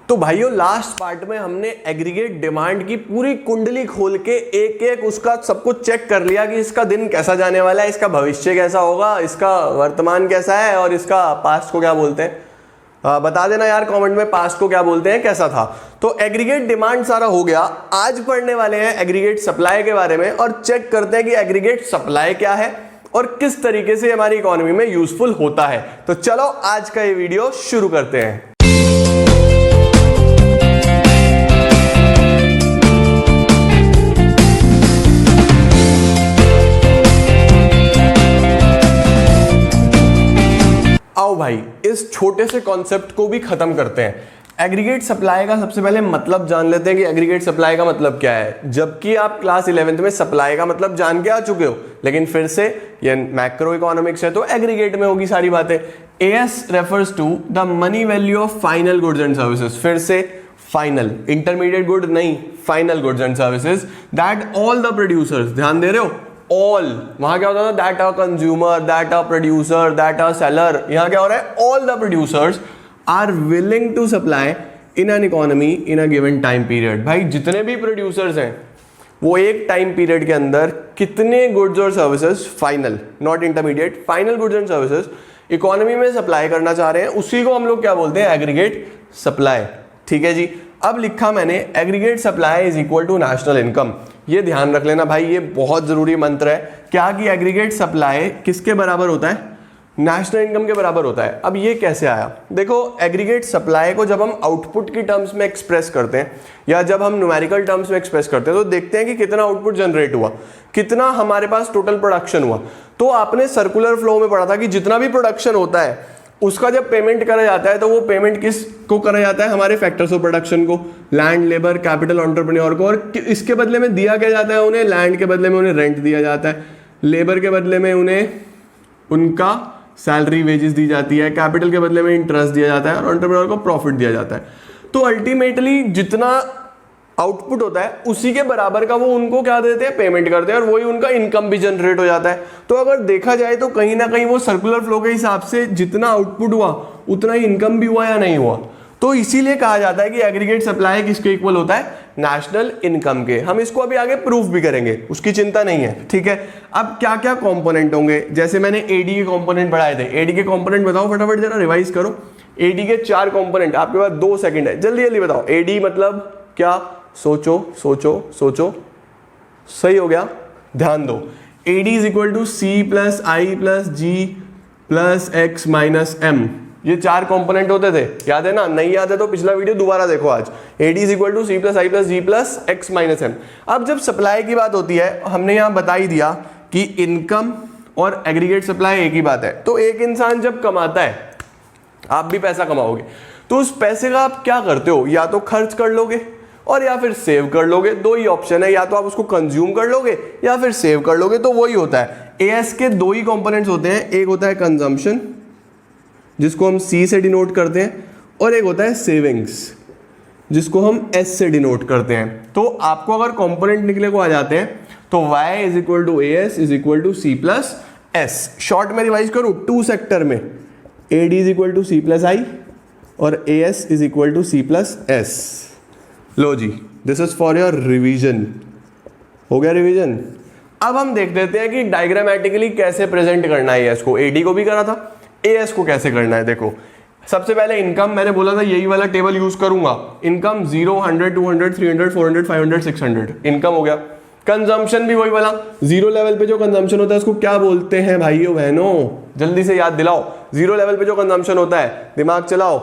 तो भाइयों last part में हमने एग्रीगेट डिमांड की पूरी कुंडली खोल के एक एक उसका सब कुछ चेक कर लिया कि इसका दिन कैसा जाने वाला है, इसका भविष्य कैसा होगा, इसका वर्तमान कैसा है और इसका पास्ट को क्या बोलते हैं। बता देना यार कमेंट में पास्ट को क्या बोलते हैं, कैसा था। तो एग्रीगेट डिमांड सारा हो गया। आज पढ़ने वाले हैं एग्रीगेट सप्लाई के बारे में और चेक करते हैं कि एग्रीगेट सप्लाई क्या है और किस तरीके से हमारी इकोनॉमी में यूजफुल होता है। तो चलो आज का ये वीडियो शुरू करते हैं। आओ भाई इस छोटे से कॉन्सेप्ट को भी खत्म करते हैं। एग्रीगेट सप्लाई का सबसे पहले मतलब जान लेते हैं कि एग्रीगेट सप्लाई का मतलब क्या है। जबकि आप क्लास 11th में सप्लाई का मतलब जान के आ चुके हो, लेकिन फिर से ये मैक्रो इकोनॉमिक्स है तो एग्रीगेट में होगी सारी बातें। AS refers to the money value of final goods and services. फिर से फाइनल, इंटरमीडिएट गुड नहीं, final goods and services that all the producers, ध्यान दे रहे हो, ऑल। वहां क्या होता था, that a consumer, that a producer, that a seller. यहां क्या हो रहा है, all the producers are willing to supply in an economy in a given time period. भाई जितने भी प्रोड्यूसर्स हैं वो एक टाइम पीरियड के अंदर कितने गुड्स और services, final not intermediate, final goods and services economy में सप्लाई करना चाह रहे हैं, उसी को हम लोग क्या बोलते हैं, एग्रीगेट सप्लाई। ठीक है जी। अब लिखा मैंने aggregate supply is equal to national income. ये ध्यान रख लेना भाई, ये बहुत जरूरी मंत्र है क्या कि एग्रीगेट सप्लाई किसके बराबर होता है, नेशनल इनकम के बराबर होता है। अब ये कैसे आया, देखो एग्रीगेट सप्लाई को जब हम आउटपुट की टर्म्स में एक्सप्रेस करते हैं या जब हम न्यूमेरिकल टर्म्स में एक्सप्रेस करते हैं तो देखते हैं कि कितना आउटपुट जनरेट हुआ, कितना हमारे पास टोटल प्रोडक्शन हुआ। तो आपने सर्कुलर फ्लो में पढ़ा था कि जितना भी प्रोडक्शन होता है उसका जब पेमेंट करा जाता है तो वो पेमेंट किस को करा जाता है, हमारे फैक्टर्स ऑफ प्रोडक्शन को, लैंड, लेबर, कैपिटल, एंटरप्रेन्योर को। और इसके बदले में दिया क्या जाता है उन्हें, लैंड के बदले में उन्हें रेंट दिया जाता है, लेबर के बदले में उन्हें उनका सैलरी वेजेस दी जाती है, कैपिटल के बदले में इंटरेस्ट दिया जाता है और एंटरप्रेन्योर को प्रॉफिट दिया जाता है। तो अल्टीमेटली जितना आउटपुट होता है उसी के बराबर का वो उनको क्या देते हैं, पेमेंट करते हैं और वही उनका इनकम भी जनरेट हो जाता है। तो अगर देखा जाए तो कहीं ना कहीं वो सर्कुलर फ्लो के हिसाब से जितना आउटपुट हुआ उतना ही इनकम भी हुआ या नहीं हुआ। तो इसीलिए कहा जाता है कि एग्रीगेट सप्लाई किसके इक्वल होता है, नेशनल इनकम के। हम इसको अभी आगे प्रूफ भी करेंगे, उसकी चिंता नहीं है। ठीक है। अब क्या क्या कंपोनेंट होंगे, जैसे मैंने एडी के कंपोनेंट बढ़ाए थे, एडी के कंपोनेंट बताओ फटाफट, जरा रिवाइज करो। एडी के 4 कंपोनेंट, आपके पास 2 सेकंड है, जल्दी जल्दी बताओ। एडी मतलब क्या, सोचो सोचो सोचो, सही हो गया, ध्यान दो। AD is equal to C plus I plus G plus X minus M. ये 4 कंपोनेंट होते थे, याद है ना, नहीं याद है तो पिछला वीडियो दोबारा देखो आज। AD is equal to C plus I plus G plus X minus M. अब जब सप्लाई की बात होती है, हमने यहां बता ही दिया कि इनकम और एग्रीगेट सप्लाई एक ही बात है। तो एक इंसान जब कमाता है, आप भी पैसा कमाओगे, तो उस पैसे का आप क्या करते हो, या तो खर्च कर लोगे और या फिर सेव कर लोगे। 2 ही ऑप्शन है, या तो आप उसको कंज्यूम कर लोगे या फिर सेव कर लोगे। तो वही होता है, एएस के 2 ही कंपोनेंट्स होते हैं, एक होता है कंजम्पशन जिसको हम सी से डिनोट करते हैं और एक होता है सेविंग्स जिसको हम एस से डिनोट करते हैं। तो आपको अगर कंपोनेंट निकले को आ जाते हैं तो y is equal to S is equal to C plus S. शॉर्ट में रिवाइज करूं, 2 सेक्टर में AD is equal to C plus I और S is equal to C plus S. लो जी, this is for your revision. हो गया revision. अब हम देख लेते हैं कि डायग्रामेटिकली कैसे प्रेजेंट करना है एएस को। एडी को भी करा था, एएस को कैसे करना है। देखो सबसे पहले इनकम, मैंने बोला था यही वाला टेबल यूज करूंगा। इनकम 0, 100, 200, 300, 400, 500, 600, इनकम हो गया। कंजम्पशन भी वही वाला, 0 लेवल पे जो कंजम्पशन होता है उसको क्या बोलते हैं भाइयों बहनों, जल्दी से याद दिलाओ। 0 लेवल पे जो कंजम्पशन होता है, दिमाग चलाओ,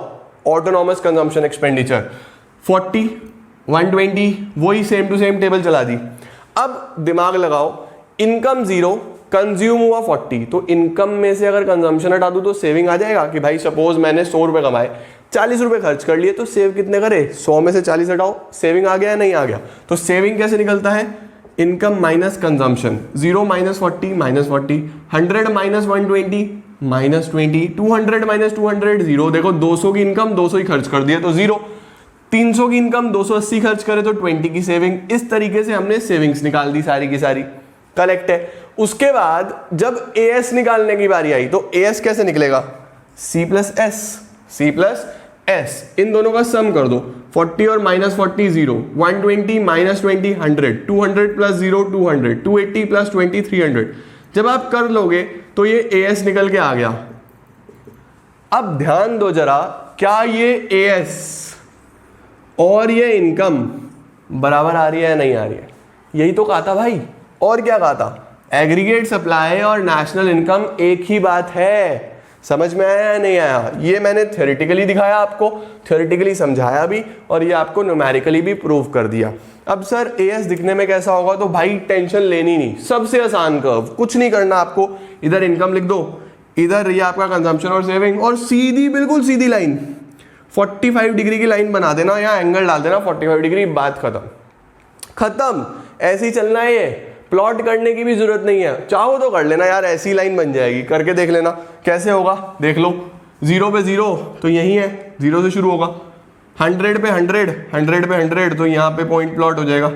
ऑटोनॉमस कंजम्पशन एक्सपेंडिचर। 40, 120, वही सेम टू सेम टेबल चला दी। अब दिमाग लगाओ, इनकम 0, कंज्यूम हुआ 40, तो इनकम में से अगर कंजम्पशन हटा दूं तो सेविंग आ जाएगा कि भाई सपोज मैंने 100 रुपए कमाए, 40 रुपए खर्च कर लिए, तो सेव कितने करे, 100 में से 40 हटाओ, सेविंग आ गया या नहीं आ गया। तो सेविंग कैसे निकलता है, income minus consumption, 0 minus 40 minus 40, 100 minus 120 minus 20, 200 minus 200 0। देखो 200 की इनकम 200 ही खर्च कर दिए तो 0, 300 की इनकम 280 खर्च करे तो 20 की सेविंग। इस तरीके से हमने सेविंग्स निकाल दी सारी की सारी, कलेक्ट है। उसके बाद जब एएस निकालने की बारी आई तो एएस कैसे निकलेगा, C plus S, C plus S, इन दोनों का सम कर दो, 40 और -40 0, 120 -20 100, 200 प्लस 0 200, 280 प्लस 20 300। जब आप कर लोगे तो ये एस निकल के आ गया। अब ध्यान दो जरा, क्या ये एस और ये इनकम बराबर आ रही है या नहीं आ रही है? यही तो कहा था भाई, और क्या कहा था? एग्रीगेट सप्लाई और नेशनल इनकम एक ही बात है। समझ में आया या नहीं आया? ये मैंने थ्योरेटिकली दिखाया आपको, थ्योरेटिकली समझाया भी, और ये आपको न्यूमेरिकली भी प्रूव कर दिया। अब सर एएस दिखने में कैसा होगा? तो भाई टेंशन लेनी नहीं, सबसे आसान कर्व, कुछ नहीं करना आपको, इधर इनकम लिख दो, इधर ये आपका कंजम्पशन और सेविंग, और सीधी बिल्कुल सीधी लाइन 45 डिग्री की लाइन बना देना, या एंगल डाल देना 45 डिग्री, बात खत्म। खत्म, ऐसे ही चलना है। ये प्लॉट करने की भी जरूरत नहीं है, चाहो तो कर लेना यार, ऐसी लाइन बन जाएगी, करके देख लेना कैसे होगा, देख लो। 0 पे 0 तो यही है, 0 से शुरू होगा, 100 पे 100, 100 पे 100 तो यहाँ पे पॉइंट प्लॉट हो जाएगा।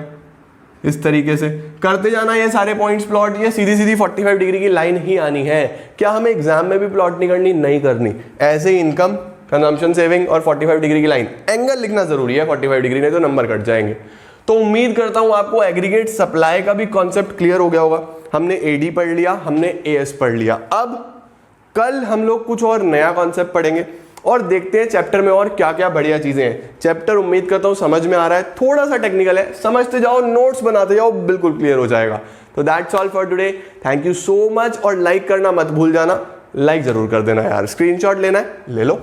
इस तरीके से करते जाना ये सारे पॉइंट्स प्लॉट, ये सीधी सीधी 45 डिग्री की लाइन ही आनी है। क्या हमें एग्जाम में भी प्लॉट नहीं करनी? नहीं करनी, ऐसे ही इनकम, कंजम्पशन, सेविंग और 45 डिग्री की लाइन, एंगल लिखना जरूरी है 45 डिग्री, नहीं तो नंबर कट जाएंगे। तो उम्मीद करता हूं आपको एग्रीगेट सप्लाई का भी कॉन्सेप्ट क्लियर हो गया होगा। हमने एडी पढ़ लिया, हमने एएस पढ़ लिया। अब कल हम लोग कुछ और नया कॉन्सेप्ट पढ़ेंगे और देखते हैं चैप्टर में और क्या क्या बढ़िया चीजें हैं। चैप्टर उम्मीद करता हूं समझ में आ रहा है, थोड़ा सा टेक्निकल है, समझते जाओ, नोट्स बनाते जाओ, बिल्कुल क्लियर हो जाएगा। तो that's all for today, thank you so much. और लाइक करना मत भूल जाना, लाइक जरूर कर देना यार, स्क्रीनशॉट लेना है ले लो।